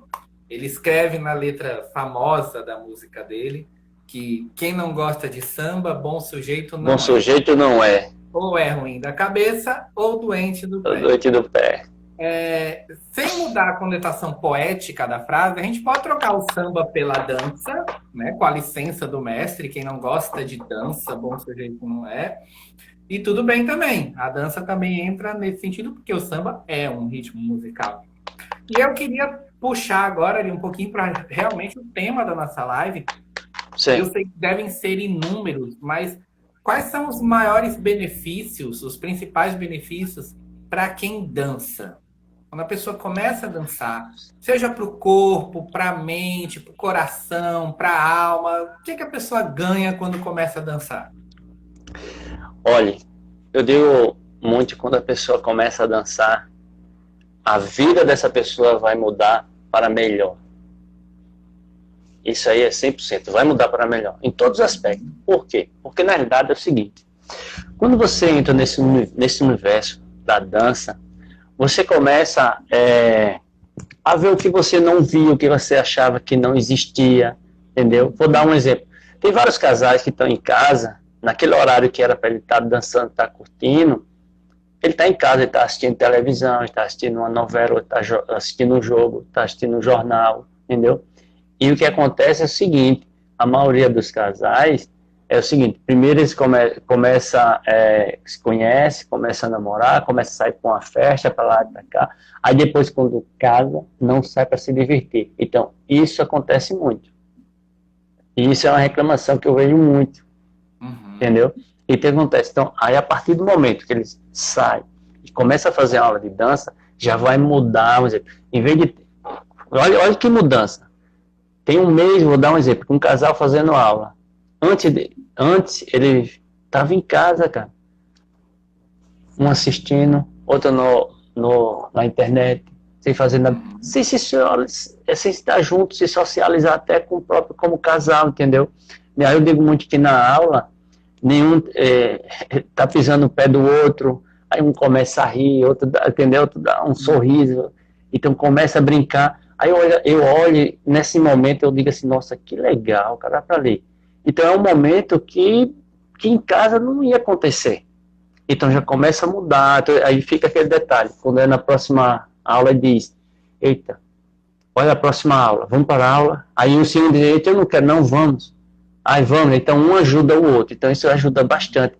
ele escreve na letra famosa da música dele que quem não gosta de samba, bom sujeito não é. Bom sujeito não é. Ou é ruim da cabeça ou doente do pé. Doente do pé. Sem mudar a conotação poética da frase, a gente pode trocar o samba pela dança, né, com a licença do mestre. Quem não gosta de dança, bom sujeito não é. E tudo bem também. A dança também entra nesse sentido, porque o samba é um ritmo musical. E eu queria puxar agora ali um pouquinho para realmente o tema da nossa live. Sim. Eu sei que devem ser inúmeros, mas quais são os maiores benefícios, os principais benefícios para quem dança? Quando a pessoa começa a dançar, seja para o corpo, para a mente, para o coração, para a alma, o que a pessoa ganha quando começa a dançar? Olha, eu digo muito, quando a pessoa começa a dançar, a vida dessa pessoa vai mudar para melhor. Isso aí é 100%, vai mudar para melhor, em todos os aspectos. Por quê? Porque na realidade é o seguinte, quando você entra nesse universo da dança, você começa a ver o que você não via, o que você achava que não existia, entendeu? Vou dar um exemplo. Tem vários casais que estão em casa, naquele horário que era para ele estar dançando, estar curtindo, ele está em casa, ele está assistindo televisão, ele está assistindo uma novela, está assistindo um jogo, está assistindo um jornal, entendeu? E o que acontece é o seguinte, a maioria dos casais é o seguinte, primeiro eles começam, se conhecem, começam a namorar, começam a sair para uma festa, para lá e para cá, aí depois quando casa, não sai para se divertir. Então, isso acontece muito. E isso é uma reclamação que eu vejo muito, entendeu? E o que acontece? Então, aí a partir do momento que eles saem e começam a fazer aula de dança, já vai mudar, vamos dizer, em vez de... Olha que mudança. Tem um mês, vou dar um exemplo, um casal fazendo aula. Antes ele estava em casa, cara. Um assistindo, outro na internet, sem fazer nada. Sem estar junto, se socializar até com o próprio, como casal, entendeu? E aí eu digo muito que na aula, nenhum tá pisando no pé do outro, aí um começa a rir, outro entendeu? Outro dá um sorriso, então começa a brincar. Aí eu olho, nesse momento eu digo assim, nossa, que legal, cara, para ali. Então é um momento que em casa não ia acontecer. Então já começa a mudar, aí fica aquele detalhe, quando é na próxima aula diz, eita, olha a próxima aula, vamos para a aula, aí o senhor diz, eita, eu não quero, não, vamos. Aí vamos, então um ajuda o outro, então isso ajuda bastante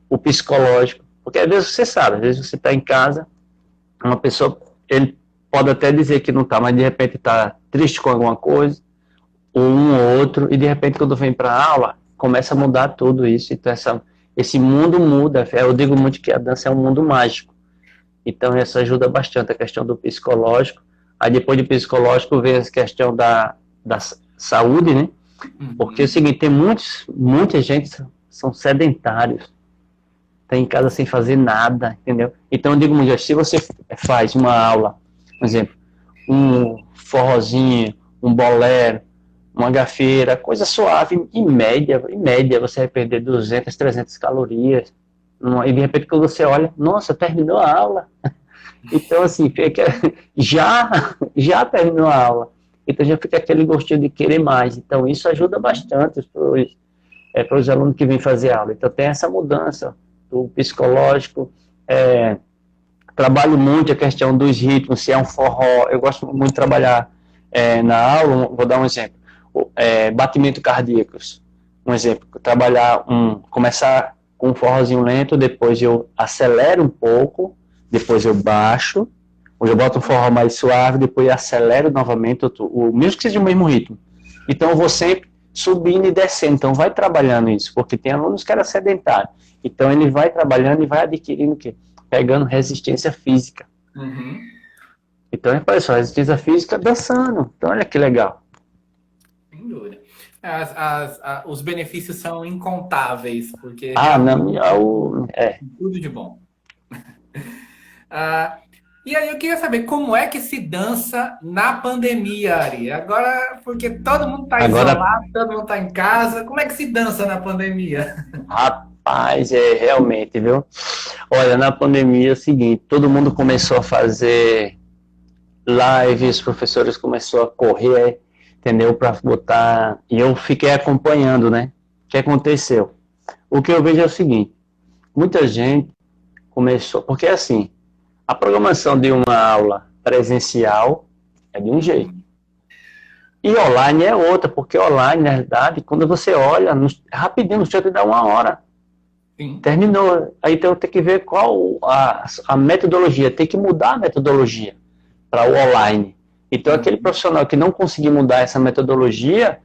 o psicológico, porque às vezes você sabe, às vezes você está em casa, uma pessoa, ele pode até dizer que não está, mas de repente está triste com alguma coisa, ou um ou outro, e de repente quando vem para a aula, começa a mudar tudo isso, então esse mundo muda, eu digo muito que a dança é um mundo mágico, então isso ajuda bastante a questão do psicológico, aí depois do psicológico vem a questão da saúde, né, porque é o seguinte, tem muita gente são sedentários, está em casa sem fazer nada, entendeu? Então eu digo muito, se você faz uma aula, por exemplo, um forrozinho, um bolero, uma gafieira, coisa suave, em média você vai perder 200, 300 calorias, e de repente quando você olha, nossa, terminou a aula. Então assim, já terminou a aula. Então já fica aquele gostinho de querer mais. Então isso ajuda bastante para os alunos que vêm fazer aula. Então tem essa mudança do psicológico, trabalho muito a questão dos ritmos, se é um forró, eu gosto muito de trabalhar na aula, vou dar um exemplo, batimento cardíacos, um exemplo, começar com um forrozinho lento, depois eu acelero um pouco, depois eu baixo, ou eu boto um forró mais suave, depois eu acelero novamente, mesmo que seja o mesmo ritmo. Então eu vou sempre subindo e descendo, então vai trabalhando isso, porque tem alunos que eram sedentários, então ele vai trabalhando e vai adquirindo o quê? Pegando resistência física. Então, olha só, resistência física dançando. Então, olha que legal. Sem dúvida. Os benefícios são incontáveis, porque tudo de bom. E aí eu queria saber como é que se dança na pandemia, Ari? Agora, porque todo mundo está isolado, todo mundo está em casa, como é que se dança na pandemia? Rapaz, realmente, viu? Olha, na pandemia é o seguinte, todo mundo começou a fazer lives, os professores começaram a correr, entendeu? Para botar... E eu fiquei acompanhando, né? O que aconteceu? O que eu vejo é o seguinte, muita gente começou... Porque assim, a programação de uma aula presencial é de um jeito. E online é outra, porque online, na verdade, quando você olha, rapidinho, no te dá 1 hora. Sim. Terminou. Aí então tem que ver qual a metodologia, tem que mudar a metodologia para o online. Então aquele profissional que não conseguir mudar essa metodologia,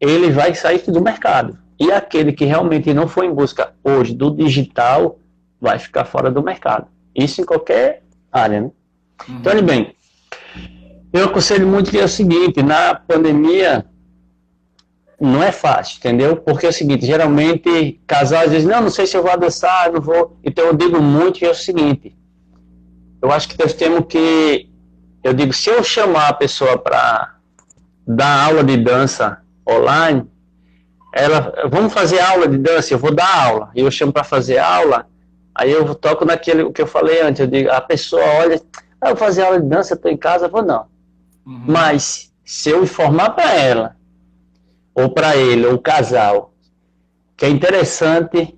ele vai sair do mercado. E aquele que realmente não for em busca hoje do digital, vai ficar fora do mercado. Isso em qualquer área, né? Então, olha bem, eu aconselho muito que é o seguinte, na pandemia não é fácil, entendeu? Porque é o seguinte, geralmente casais dizem, não sei se eu vou dançar, não vou. Então eu digo muito que é o seguinte, eu acho que nós temos que, eu digo, se eu chamar a pessoa para dar aula de dança online, vamos fazer aula de dança, eu vou dar aula, e eu chamo para fazer aula, aí eu toco naquele, o que eu falei antes, eu digo, a pessoa olha, eu vou fazer aula de dança, estou em casa, eu vou não. Mas, se eu informar para ela, ou para ele, ou o casal, que é interessante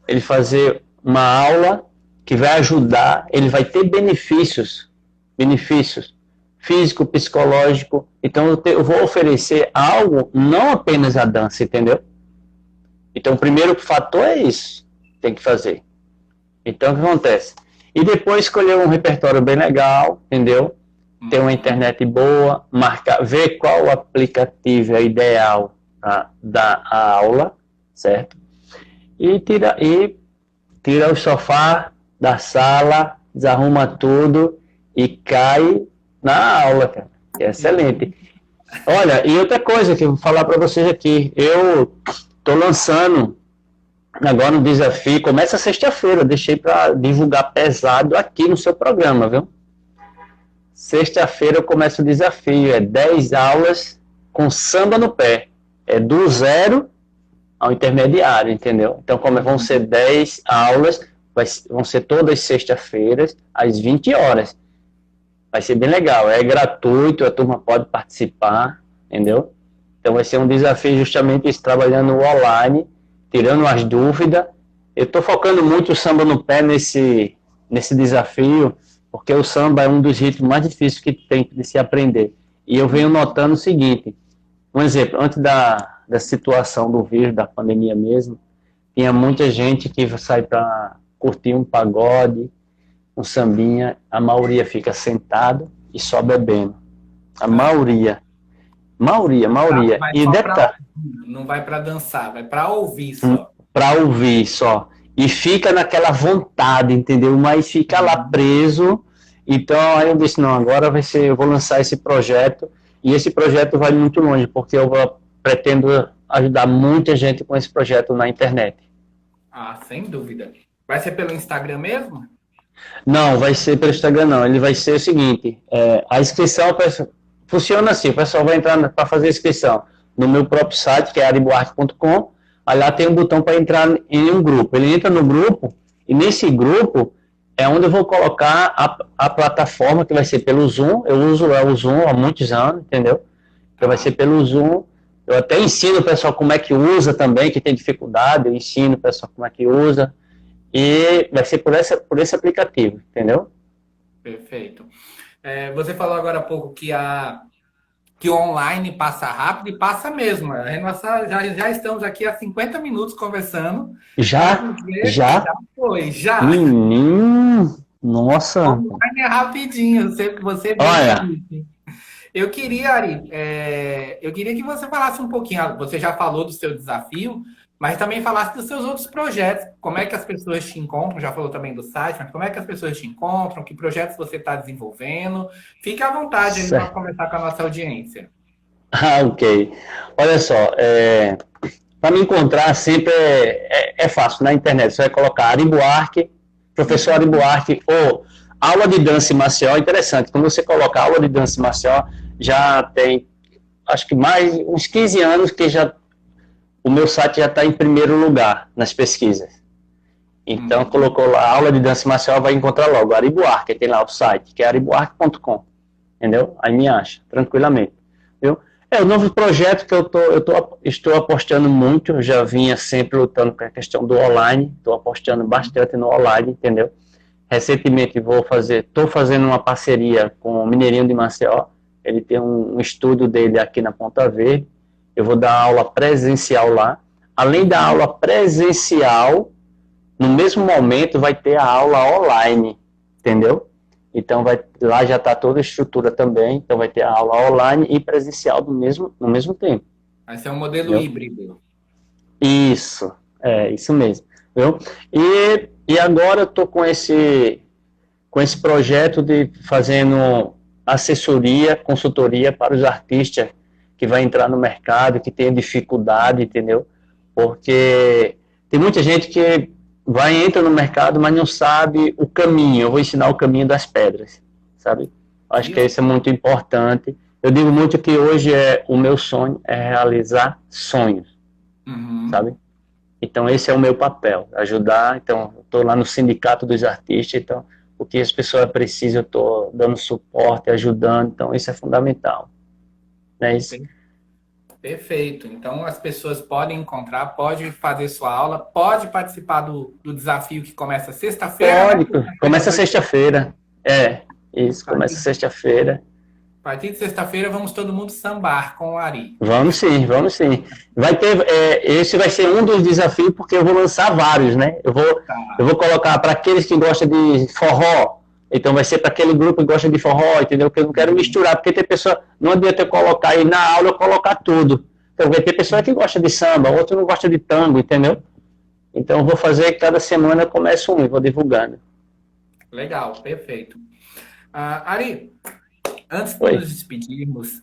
ele fazer uma aula que vai ajudar, ele vai ter benefícios físico, psicológico, então eu vou oferecer algo, não apenas a dança, entendeu? Então o primeiro fator é isso, tem que fazer. Então o que acontece? E depois escolher um repertório bem legal, entendeu? Ter uma internet boa, ver qual aplicativo é ideal para dar a aula, certo? E tira o sofá da sala, desarruma tudo e cai na aula, cara. É excelente. Olha, e outra coisa que eu vou falar para vocês aqui, eu tô lançando agora um desafio, começa sexta-feira, deixei para divulgar pesado aqui no seu programa, viu? Sexta-feira eu começo o desafio, é 10 aulas com samba no pé. É do zero ao intermediário, entendeu? Então, como vão ser 10 aulas, vão ser todas sexta-feiras, às 20 horas. Vai ser bem legal, é gratuito, a turma pode participar, entendeu? Então vai ser um desafio justamente isso, trabalhando online, tirando as dúvidas. Eu estou focando muito o samba no pé nesse desafio, porque o samba é um dos ritmos mais difíceis que tem de se aprender. E eu venho notando o seguinte, um exemplo, antes da situação do vírus, da pandemia mesmo, tinha muita gente que sai para curtir um pagode, um sambinha, a maioria fica sentado e só bebendo. A maioria. E detalhe, não vai para dançar, vai para ouvir só. Para ouvir só. E fica naquela vontade, entendeu? Mas fica lá preso. Então aí eu disse, não, agora eu vou lançar esse projeto. E esse projeto vai muito longe, porque eu pretendo ajudar muita gente com esse projeto na internet. Ah, sem dúvida. Vai ser pelo Instagram mesmo? Não, vai ser pelo Instagram não. Ele vai ser o seguinte, a inscrição funciona assim, o pessoal vai entrar para fazer a inscrição no meu próprio site, que é aribuarque.com, aí lá tem um botão para entrar em um grupo. Ele entra no grupo, e nesse grupo é onde eu vou colocar a plataforma, que vai ser pelo Zoom. Eu uso o Zoom há muitos anos, entendeu? Então vai ser pelo Zoom. Eu até ensino o pessoal como é que usa também, que tem dificuldade, eu ensino o pessoal como é que usa. E vai ser por esse aplicativo, entendeu? Perfeito. Você falou agora há pouco que o online passa rápido e passa mesmo. Já estamos aqui há 50 minutos conversando. Já foi. Nossa. O online é rapidinho, você Olha. disse. Eu queria, Ari, eu queria que você falasse um pouquinho. Você já falou do seu desafio, mas também falasse dos seus outros projetos. Como é que as pessoas te encontram? Já falou também do site, mas como é que as pessoas te encontram? Que projetos você está desenvolvendo? Fique à vontade aí para conversar com a nossa audiência. Ok. Olha só, para me encontrar sempre é fácil na internet. Você vai colocar Ari Buarque, professor Ari Buarque, ou aula de dança em Maceió. Interessante, quando você coloca aula de dança em Maceió, já tem, acho que mais uns 15 anos que o meu site já está em primeiro lugar nas pesquisas. Então, colocou lá aula de dança em Maceió, vai encontrar logo Ari Buarque, tem lá o site, que é aribuarque.com, entendeu? Aí me acha, tranquilamente, viu? É o novo projeto que estou apostando muito, eu já vinha sempre lutando com a questão do online, estou apostando bastante no online, entendeu? Recentemente estou fazendo uma parceria com o Mineirinho de Maceió, ele tem um estúdio dele aqui na Ponta Verde, eu vou dar aula presencial lá. Além da aula presencial, no mesmo momento vai ter a aula online, entendeu? Então lá já está toda a estrutura também, então vai ter a aula online e presencial no mesmo tempo. Vai ser um modelo híbrido. Isso mesmo. Viu? E agora eu estou com esse com esse projeto de fazendo assessoria, consultoria para os artistas que vai entrar no mercado, que tem dificuldade, entendeu? Porque tem muita gente que entra no mercado, mas não sabe o caminho. Eu vou ensinar o caminho das pedras, sabe? Acho que isso é muito importante. Eu digo muito que hoje o meu sonho é realizar sonhos, sabe? Então esse é o meu papel, ajudar. Então eu estou lá no sindicato dos artistas, então o que as pessoas precisam eu estou dando suporte, ajudando, então isso é fundamental. Não é isso? Perfeito. Então as pessoas podem encontrar, pode fazer sua aula, pode participar do desafio que começa sexta-feira. Pode, começa sexta-feira. Isso, começa sexta-feira. A partir de sexta-feira vamos todo mundo sambar com o Ari. Vamos sim, vamos sim. Vai ter, esse vai ser um dos desafios, porque eu vou lançar vários, né? Eu vou colocar para aqueles que gostam de forró, então vai ser para aquele grupo que gosta de forró, entendeu? Que eu não quero misturar, porque tem pessoa, não adianta eu colocar aí na aula, eu colocar tudo. Então vai ter pessoa que gosta de samba, outro não gosta de tango, entendeu? Então eu vou fazer, cada semana eu começo um e vou divulgando. Legal, perfeito. Ari, antes de nos despedirmos,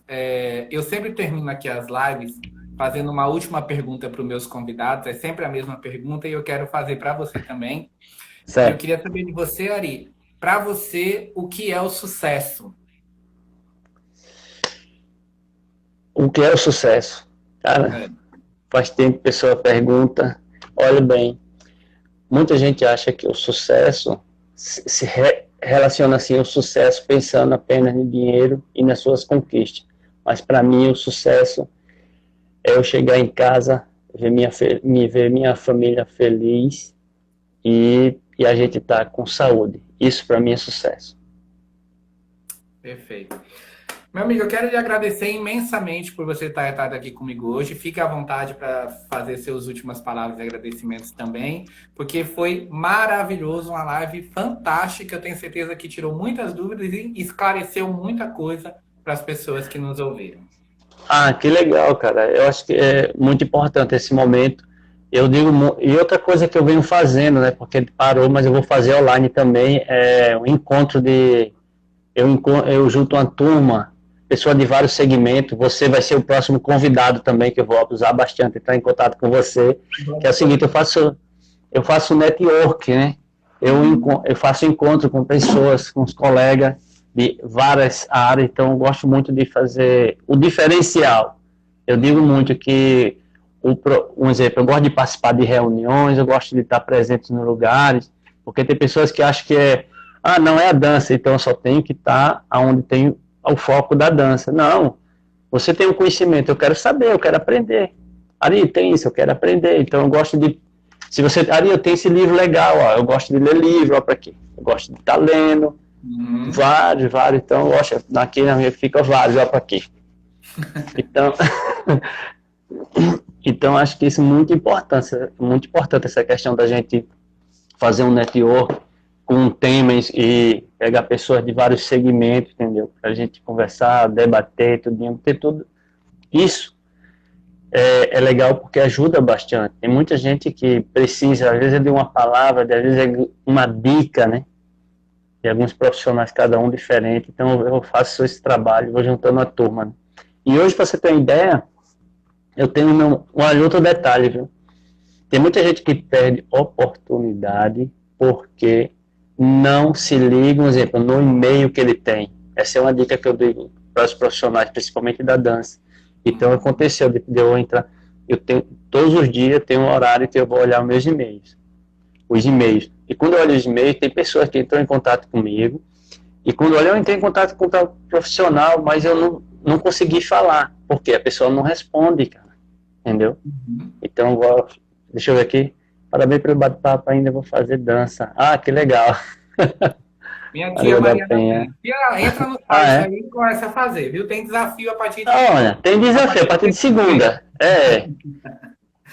eu sempre termino aqui as lives fazendo uma última pergunta para os meus convidados. É sempre a mesma pergunta e eu quero fazer para você também. Certo. Eu queria saber de você, Ari, para você, o que é o sucesso? O que é o sucesso? Cara, faz tempo que a pessoa pergunta. Olha bem, muita gente acha que o sucesso se relaciona assim ao sucesso pensando apenas no dinheiro e nas suas conquistas. Mas para mim o sucesso é eu chegar em casa, ver minha família feliz e a gente estar com saúde. Isso para mim é sucesso. Perfeito. Meu amigo, eu quero lhe agradecer imensamente por você estar aqui comigo hoje. Fique à vontade para fazer suas últimas palavras de agradecimentos também, porque foi maravilhoso, uma live fantástica. Eu tenho certeza que tirou muitas dúvidas e esclareceu muita coisa para as pessoas que nos ouviram. Que legal, cara. Eu acho que é muito importante esse momento. Eu digo, e outra coisa que eu venho fazendo, né, porque ele parou, mas eu vou fazer online também, é um encontro eu junto uma turma, pessoa de vários segmentos. Você vai ser o próximo convidado também, que eu vou usar bastante, entrar em contato com você, que é o seguinte, eu faço network, né? Eu faço encontro com pessoas, com os colegas de várias áreas, então eu gosto muito de fazer o diferencial. Eu digo muito que, um exemplo, eu gosto de participar de reuniões, eu gosto de estar presente nos lugares, porque tem pessoas que acham que não é a dança, então eu só tenho que estar onde tem o foco da dança. Não, você tem um conhecimento, eu quero saber, eu quero aprender. Ari, tem isso, eu quero aprender, então eu gosto de... Ari, eu tenho esse livro legal, eu gosto de ler livro, para quê? Eu gosto de estar lendo, vários, então eu gosto, aqui na minha fica vários, para quê? Então acho que isso é muito importante essa questão da gente fazer um network com temas e pegar pessoas de vários segmentos, entendeu? Para a gente conversar, debater, ter tudo. Isso é legal porque ajuda bastante. Tem muita gente que precisa, às vezes é de uma palavra, às vezes é uma dica, né? De alguns profissionais, cada um diferente. Então eu faço esse trabalho, vou juntando a turma. Né? E hoje, para você ter uma ideia, eu tenho um outro detalhe, viu? Tem muita gente que perde oportunidade porque não se liga, por exemplo, no e-mail que ele tem. Essa é uma dica que eu digo para os profissionais, principalmente da dança. Então, aconteceu de eu entrar, todos os dias tem um horário que eu vou olhar os e-mails. E quando eu olho os e-mails, tem pessoas que entram em contato comigo, e quando eu olho, eu entrei em contato com o profissional, mas eu não consegui falar, porque a pessoa não responde, cara. Entendeu? Então, deixa eu ver aqui. Parabéns pelo bate-papo, ainda vou fazer dança. Que legal. Minha tia Maria da Penha. Entra no site e começa a fazer, viu? Tem desafio a partir de... Olha, tem desafio a partir de segunda.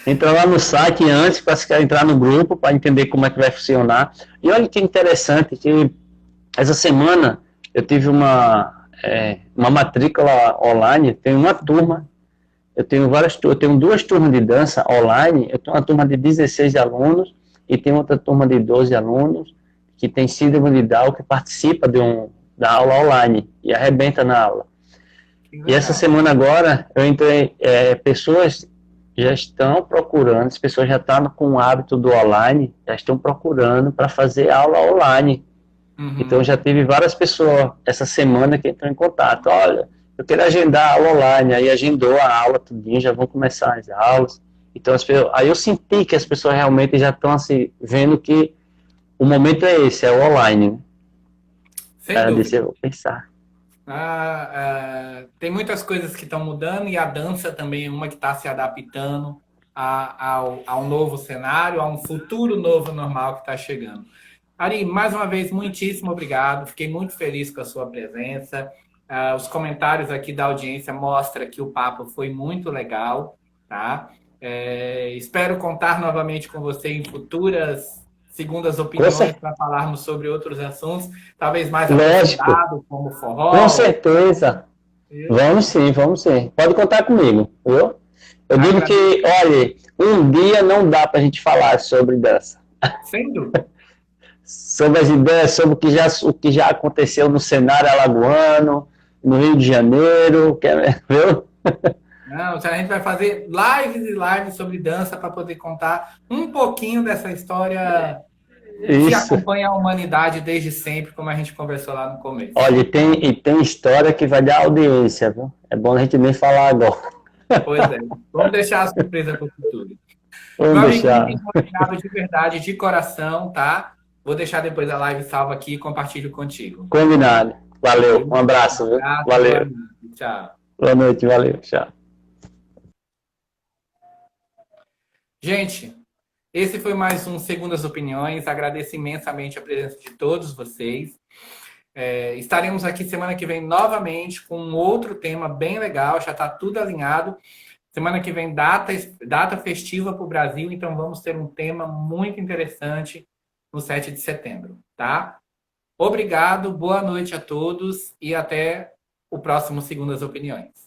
Entra lá no site antes para entrar no grupo, para entender como é que vai funcionar. E olha que interessante, que essa semana eu tive uma matrícula online, tem uma turma. Eu tenho duas turmas de dança online, eu tenho uma turma de 16 alunos e tem outra turma de 12 alunos, que tem síndrome de Down, que participa da aula online e arrebenta na aula. E essa semana agora, eu entrei, pessoas já estão procurando, as pessoas já estão com o hábito do online, já estão procurando para fazer aula online. Então, já tive várias pessoas essa semana que entrou em contato. Olha, eu quero agendar a aula online. Aí agendou a aula, tudinho, já vão começar as aulas. Então, aí eu senti que as pessoas realmente já estão assim, vendo que o momento é esse, é o online. Sem dúvida. Disse, eu vou pensar. Tem muitas coisas que estão mudando e a dança também é uma que está se adaptando ao novo cenário, a um futuro novo normal que está chegando. Ari, mais uma vez, muitíssimo obrigado. Fiquei muito feliz com a sua presença. Os comentários aqui da audiência mostram que o papo foi muito legal, tá? Espero contar novamente com você em futuras segundas opiniões para falarmos sobre outros assuntos, talvez mais aprofundados, como forró. Com certeza. Vamos sim. Pode contar comigo, viu? Eu digo que, olha, um dia não dá para a gente falar sobre dança. Sem dúvida. Sobre as ideias, sobre o que já aconteceu no cenário alagoano, no Rio de Janeiro, viu? Não, a gente vai fazer lives e lives sobre dança para poder contar um pouquinho dessa história que acompanha a humanidade desde sempre, como a gente conversou lá no começo. Olha, tem história que vai dar audiência, viu? É bom a gente nem falar agora. Pois é. Vamos deixar a surpresa para o futuro. Vamos deixar. Muito obrigado de verdade, de coração, tá? Vou deixar depois a live salva aqui e compartilho contigo. Combinado. Valeu. Um abraço, viu? Valeu. Tchau. Boa noite, valeu. Tchau. Gente, esse foi mais um Segundas Opiniões. Agradeço imensamente a presença de todos vocês. Estaremos aqui semana que vem novamente com um outro tema bem legal. Já está tudo alinhado. Semana que vem, data festiva para o Brasil. Então, vamos ter um tema muito interessante no 7 de setembro, tá? Obrigado, boa noite a todos e até o próximo Segundas Opiniões.